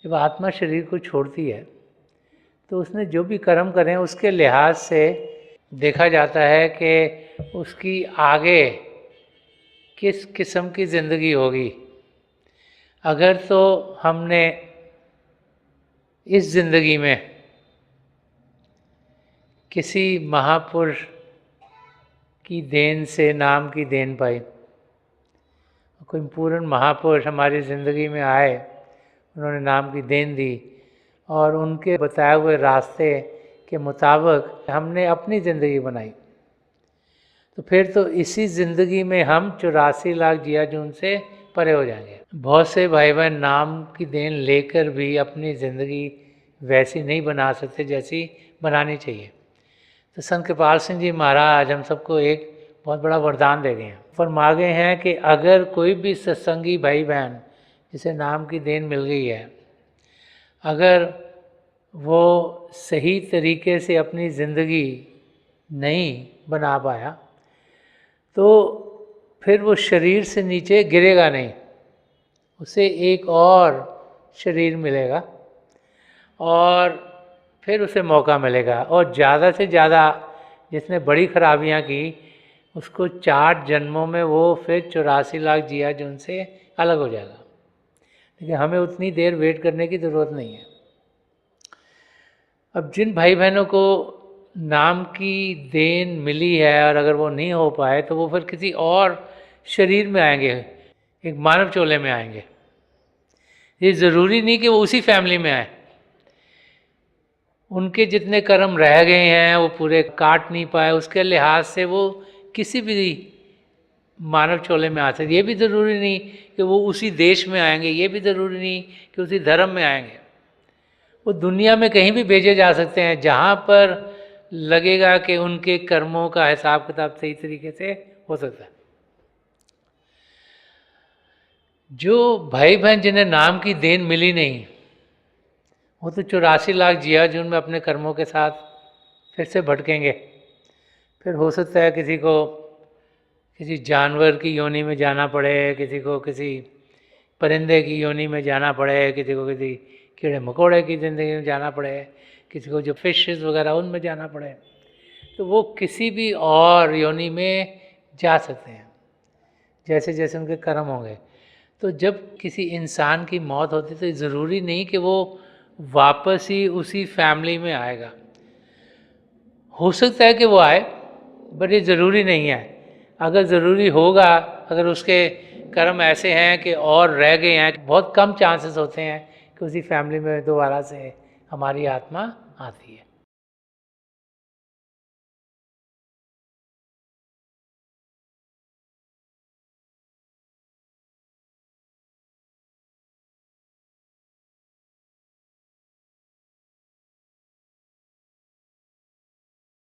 जब आत्मा शरीर को छोड़ती है तो उसने जो भी कर्म करें उसके लिहाज से देखा जाता है कि उसकी आगे किस किस्म की ज़िंदगी होगी। अगर तो हमने इस ज़िंदगी में किसी महापुरुष की देन से नाम की देन पाई, कोई पूर्ण महापुरुष हमारी ज़िंदगी में आए, उन्होंने नाम की देन दी और उनके बताए हुए रास्ते के मुताबिक हमने अपनी ज़िंदगी बनाई, तो फिर तो इसी ज़िंदगी में हम 84 लाख जिया जून से परे हो जाएंगे। बहुत से भाई बहन नाम की देन लेकर भी अपनी ज़िंदगी वैसी नहीं बना सकते जैसी बनानी चाहिए। तो संत कृपाल सिंह जी महाराज हम सबको एक बहुत बड़ा वरदान दे गए हैं, फरमा गए हैं कि अगर कोई भी सत्संगी भाई बहन जिसे नाम की देन मिल गई है, अगर वो सही तरीके से अपनी ज़िंदगी नहीं बना पाया तो फिर वो शरीर से नीचे गिरेगा नहीं, उसे एक और शरीर मिलेगा और फिर उसे मौका मिलेगा। और ज़्यादा से ज़्यादा जिसने बड़ी खराबियां की उसको 4 जन्मों में वो फिर 84 लाख जिया जून से अलग हो जाएगा। लेकिन हमें उतनी देर वेट करने की ज़रूरत नहीं है। अब जिन भाई बहनों को नाम की देन मिली है और अगर वो नहीं हो पाए तो वो फिर किसी और शरीर में आएंगे, एक मानव चोले में आएंगे। ये ज़रूरी नहीं कि वो उसी फैमिली में आए, उनके जितने कर्म रह गए हैं वो पूरे काट नहीं पाए, उसके लिहाज से वो किसी भी मानव चोले में आ सकते। ये भी ज़रूरी नहीं कि वो उसी देश में आएंगे, ये भी ज़रूरी नहीं कि उसी धर्म में आएंगे। वो दुनिया में कहीं भी भेजे जा सकते हैं जहाँ पर लगेगा कि उनके कर्मों का हिसाब किताब सही तरीके से हो सकता है। जो भाई बहन जिन्हें नाम की देन मिली नहीं, वो तो 84 लाख जिया जून में अपने कर्मों के साथ फिर से भटकेंगे। फिर हो सकता है किसी को किसी जानवर की योनि में जाना पड़े, किसी को किसी परिंदे की योनि में जाना पड़े, किसी को किसी कीड़े मकोड़े की ज़िंदगी में जाना पड़े, किसी को जो फिशेस वगैरह उनमें जाना पड़े, तो वो किसी भी और योनि में जा सकते हैं जैसे जैसे उनके कर्म होंगे। तो जब किसी इंसान की मौत होती तो ज़रूरी नहीं कि वो वापस ही उसी फैमिली में आएगा। हो सकता है कि वो आए, बट ये ज़रूरी नहीं है। अगर ज़रूरी होगा, अगर उसके कर्म ऐसे हैं कि और रह गए हैं, बहुत कम चांसेस होते हैं कि उसी फैमिली में दोबारा से हमारी आत्मा आती है।